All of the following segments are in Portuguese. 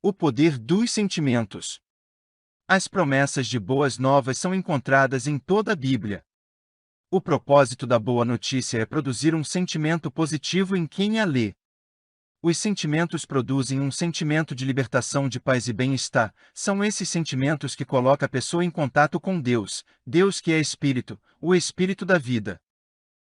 O poder dos sentimentos. As promessas de boas novas são encontradas em toda a Bíblia. O propósito da boa notícia é produzir um sentimento positivo em quem a lê. Os sentimentos produzem um sentimento de libertação, de paz e bem-estar. São esses sentimentos que colocam a pessoa em contato com Deus, Deus que é Espírito, o Espírito da vida.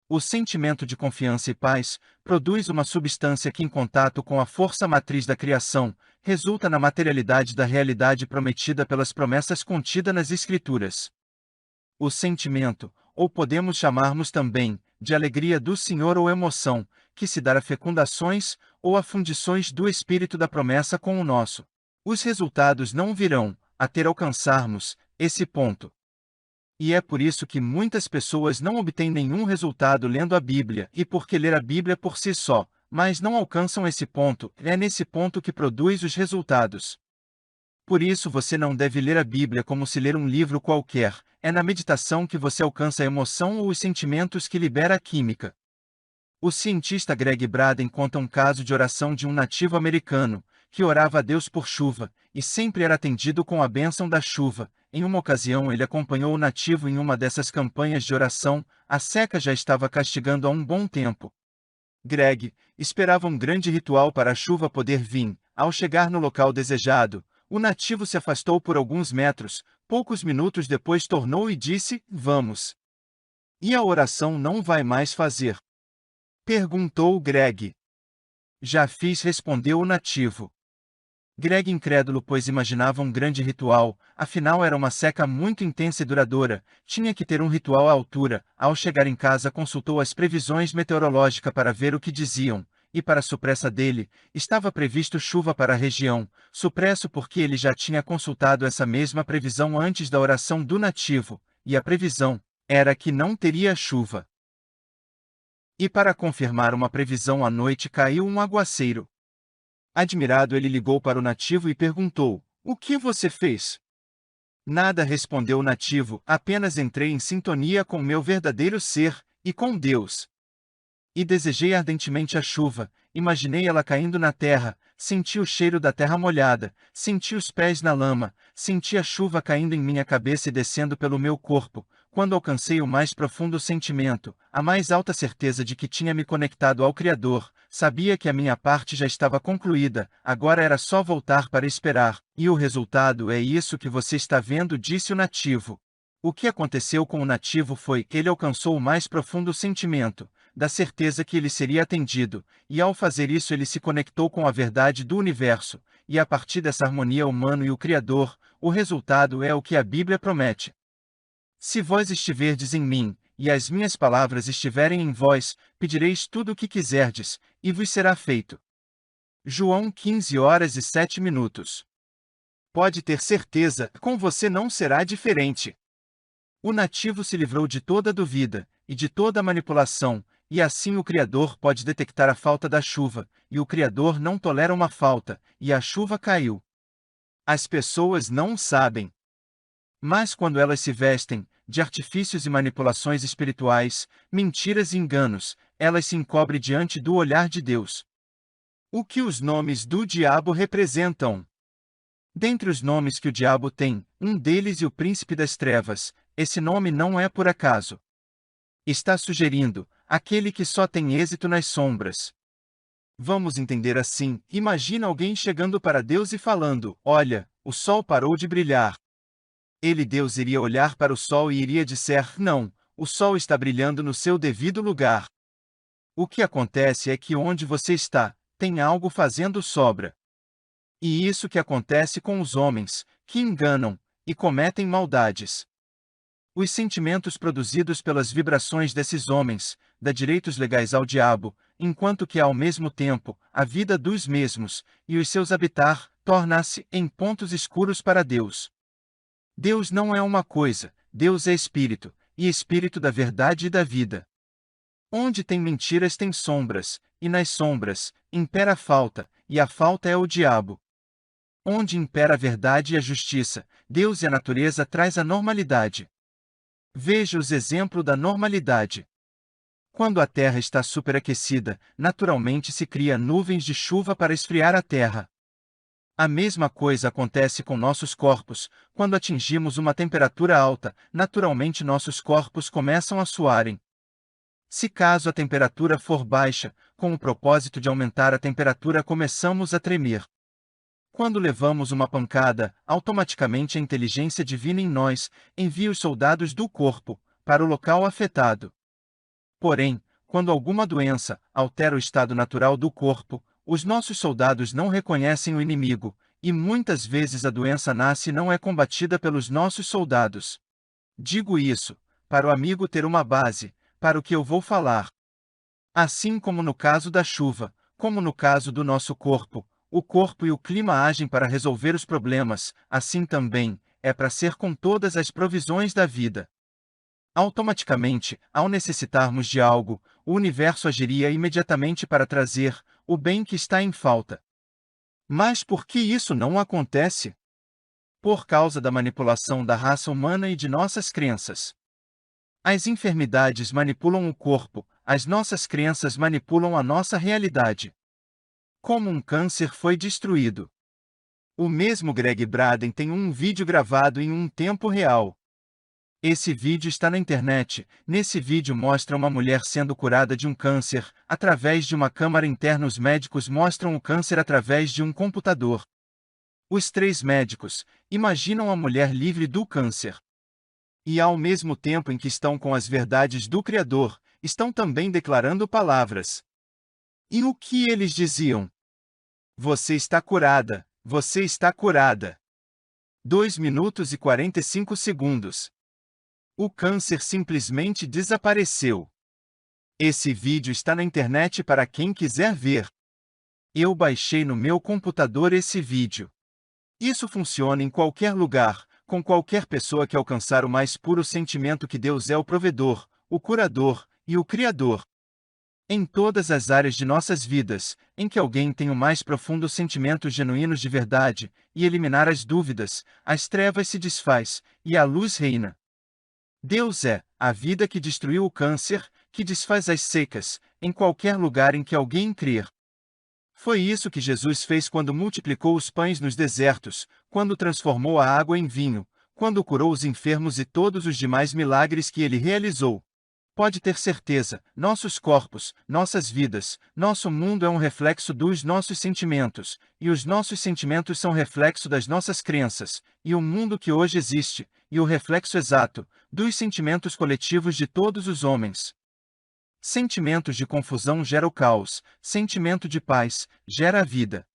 O sentimento de confiança e paz produz uma substância que, em contato com a força matriz da criação, resulta na materialidade da realidade prometida pelas promessas contidas nas Escrituras. O sentimento, ou podemos chamarmos também, de alegria do Senhor ou emoção, que se dá a fecundações, ou a fundições do Espírito da promessa com o nosso. Os resultados não virão, até alcançarmos esse ponto. E é por isso que muitas pessoas não obtêm nenhum resultado lendo a Bíblia, e porque ler a Bíblia por si só, mas não alcançam esse ponto, é nesse ponto que produz os resultados. Por isso você não deve ler a Bíblia como se ler um livro qualquer, é na meditação que você alcança a emoção ou os sentimentos que libera a química. O cientista Greg Braden conta um caso de oração de um nativo americano, que orava a Deus por chuva, e sempre era atendido com a bênção da chuva. Em uma ocasião ele acompanhou o nativo em uma dessas campanhas de oração, a seca já estava castigando há um bom tempo. Greg esperava um grande ritual para a chuva poder vir. Ao chegar no local desejado, o nativo se afastou por alguns metros, poucos minutos depois tornou e disse, "Vamos." "E a oração não vai mais fazer?" perguntou Greg. "Já fiz", respondeu o nativo. Greg incrédulo, pois imaginava um grande ritual, afinal era uma seca muito intensa e duradoura, tinha que ter um ritual à altura. Ao chegar em casa consultou as previsões meteorológicas para ver o que diziam, e para surpresa dele, estava previsto chuva para a região, surpreso porque ele já tinha consultado essa mesma previsão antes da oração do nativo, e a previsão era que não teria chuva. E para confirmar uma previsão, à noite caiu um aguaceiro. Admirado, ele ligou para o nativo e perguntou, "O que você fez?" "Nada", respondeu o nativo, "apenas entrei em sintonia com meu verdadeiro ser, e com Deus. E desejei ardentemente a chuva, imaginei ela caindo na terra, senti o cheiro da terra molhada, senti os pés na lama, senti a chuva caindo em minha cabeça e descendo pelo meu corpo. Quando alcancei o mais profundo sentimento, a mais alta certeza de que tinha me conectado ao Criador, sabia que a minha parte já estava concluída, agora era só voltar para esperar, e o resultado é isso que você está vendo", disse o nativo. O que aconteceu com o nativo foi que ele alcançou o mais profundo sentimento, da certeza que ele seria atendido, e ao fazer isso ele se conectou com a verdade do universo, e a partir dessa harmonia humano e o Criador, o resultado é o que a Bíblia promete. "Se vós estiverdes em mim, e as minhas palavras estiverem em vós, pedireis tudo o que quiserdes, e vos será feito." João 15h07. Pode ter certeza, com você não será diferente. O nativo se livrou de toda dúvida, e de toda manipulação, e assim o Criador pode detectar a falta da chuva, e o Criador não tolera uma falta, e a chuva caiu. As pessoas não sabem. Mas quando elas se vestem de artifícios e manipulações espirituais, mentiras e enganos, elas se encobrem diante do olhar de Deus. O que os nomes do diabo representam? Dentre os nomes que o diabo tem, um deles é o príncipe das trevas. Esse nome não é por acaso. Está sugerindo aquele que só tem êxito nas sombras. Vamos entender assim: imagina alguém chegando para Deus e falando, "Olha, o sol parou de brilhar." Deus iria olhar para o sol e iria dizer, "Não, o sol está brilhando no seu devido lugar." O que acontece é que onde você está, tem algo fazendo sobra. E isso que acontece com os homens, que enganam e cometem maldades. Os sentimentos produzidos pelas vibrações desses homens, dá direitos legais ao diabo, enquanto que ao mesmo tempo, a vida dos mesmos, e os seus habitar, torna-se em pontos escuros para Deus. Deus não é uma coisa, Deus é Espírito, e Espírito da verdade e da vida. Onde tem mentiras tem sombras, e nas sombras, impera a falta, e a falta é o diabo. Onde impera a verdade e a justiça, Deus e a natureza traz a normalidade. Veja os exemplos da normalidade. Quando a terra está superaquecida, naturalmente se cria nuvens de chuva para esfriar a terra. A mesma coisa acontece com nossos corpos. Quando atingimos uma temperatura alta, naturalmente nossos corpos começam a suarem. Se caso a temperatura for baixa, com o propósito de aumentar a temperatura, começamos a tremer. Quando levamos uma pancada, automaticamente a inteligência divina em nós envia os soldados do corpo para o local afetado. Porém, quando alguma doença altera o estado natural do corpo, os nossos soldados não reconhecem o inimigo, e muitas vezes a doença nasce e não é combatida pelos nossos soldados. Digo isso, para o amigo ter uma base, para o que eu vou falar. Assim como no caso da chuva, como no caso do nosso corpo, o corpo e o clima agem para resolver os problemas, assim também é para ser com todas as provisões da vida. Automaticamente, ao necessitarmos de algo, o universo agiria imediatamente para trazer o bem que está em falta. Mas por que isso não acontece? Por causa da manipulação da raça humana e de nossas crenças. As enfermidades manipulam o corpo, as nossas crenças manipulam a nossa realidade. Como um câncer foi destruído. O mesmo Greg Braden tem um vídeo gravado em um tempo real. Esse vídeo está na internet. Nesse vídeo mostra uma mulher sendo curada de um câncer, através de uma câmara interna. Os médicos mostram o câncer através de um computador. Os três médicos imaginam a mulher livre do câncer. E ao mesmo tempo em que estão com as verdades do Criador, estão também declarando palavras. E o que eles diziam? Você está curada, você está curada. 2 minutos e 45 segundos. O câncer simplesmente desapareceu. Esse vídeo está na internet para quem quiser ver. Eu baixei no meu computador esse vídeo. Isso funciona em qualquer lugar, com qualquer pessoa que alcançar o mais puro sentimento que Deus é o provedor, o curador e o criador. Em todas as áreas de nossas vidas, em que alguém tem o mais profundo sentimento genuínos de verdade, e eliminar as dúvidas, as trevas se desfaz, e a luz reina. Deus é a vida que destruiu o câncer, que desfaz as secas, em qualquer lugar em que alguém crer. Foi isso que Jesus fez quando multiplicou os pães nos desertos, quando transformou a água em vinho, quando curou os enfermos e todos os demais milagres que ele realizou. Pode ter certeza, nossos corpos, nossas vidas, nosso mundo é um reflexo dos nossos sentimentos, e os nossos sentimentos são reflexo das nossas crenças, e o mundo que hoje existe, e o reflexo exato, dos sentimentos coletivos de todos os homens. Sentimentos de confusão gera o caos, sentimento de paz gera a vida.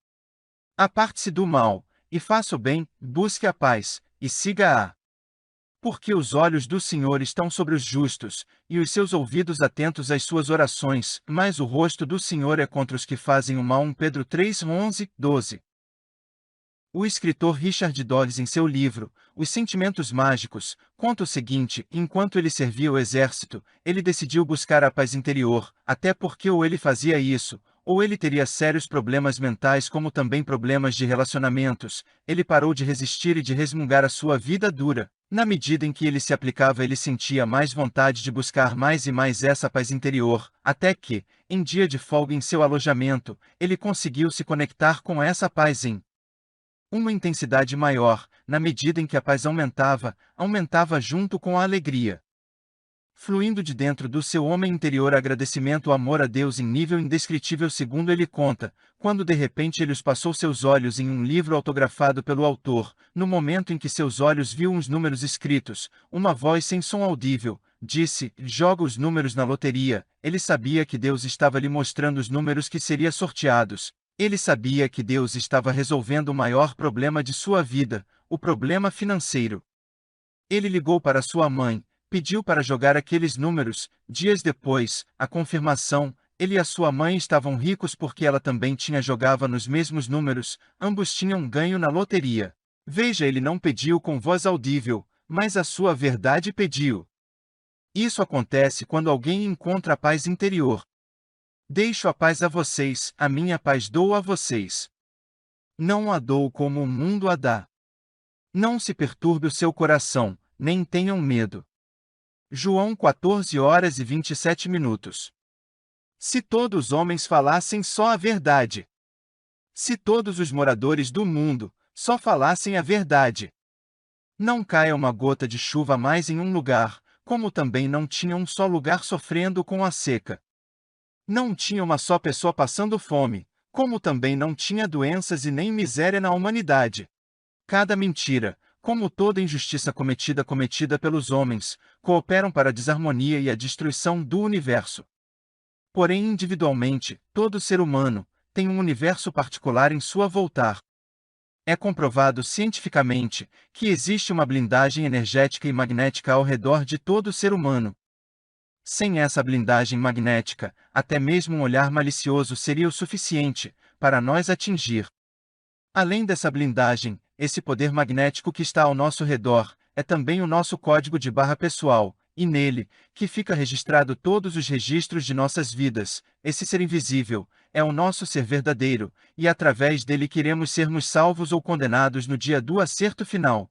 Aparte-se do mal, e faça o bem, busque a paz, e siga-a. Porque os olhos do Senhor estão sobre os justos, e os seus ouvidos atentos às suas orações, mas o rosto do Senhor é contra os que fazem o mal. 1 Pedro 3, 11, 12. O escritor Richard Dawes, em seu livro, Os Sentimentos Mágicos, conta o seguinte: enquanto ele servia o exército, ele decidiu buscar a paz interior, até porque ou ele fazia isso, ou ele teria sérios problemas mentais como também problemas de relacionamentos. Ele parou de resistir e de resmungar a sua vida dura. Na medida em que ele se aplicava, ele sentia mais vontade de buscar mais e mais essa paz interior, até que, em dia de folga em seu alojamento, ele conseguiu se conectar com essa paz em uma intensidade maior. Na medida em que a paz aumentava, aumentava junto com a alegria. Fluindo de dentro do seu homem interior agradecimento e amor a Deus em nível indescritível. Segundo ele conta, quando de repente ele os passou seus olhos em um livro autografado pelo autor, no momento em que seus olhos viu uns números escritos, uma voz sem som audível disse: joga os números na loteria. Ele sabia que Deus estava lhe mostrando os números que seriam sorteados. Ele sabia que Deus estava resolvendo o maior problema de sua vida, o problema financeiro. Ele ligou para sua mãe, pediu para jogar aqueles números. Dias depois, a confirmação: ele e a sua mãe estavam ricos porque ela também jogava nos mesmos números, ambos tinham ganho na loteria. Veja, ele não pediu com voz audível, mas a sua verdade pediu. Isso acontece quando alguém encontra a paz interior. Deixo a paz a vocês, a minha paz dou a vocês. Não a dou como o mundo a dá. Não se perturbe o seu coração, nem tenham medo. João 14 horas e 27 minutos. Se todos os homens falassem só a verdade, Se todos os moradores do mundo só falassem a verdade, não caia uma gota de chuva a mais em um lugar, como também não tinha um só lugar sofrendo com a seca. Não tinha uma só pessoa passando fome, como também não tinha doenças e nem miséria na humanidade. Cada mentira, como toda injustiça cometida pelos homens, cooperam para a desarmonia e a destruição do universo. Porém, individualmente, todo ser humano tem um universo particular em sua voltar. É comprovado cientificamente que existe uma blindagem energética e magnética ao redor de todo ser humano. Sem essa blindagem magnética, até mesmo um olhar malicioso seria o suficiente para nos atingir. Além dessa blindagem, esse poder magnético que está ao nosso redor é também o nosso código de barra pessoal, e nele, que fica registrado todos os registros de nossas vidas. Esse ser invisível é o nosso ser verdadeiro, e através dele queremos sermos salvos ou condenados no dia do acerto final.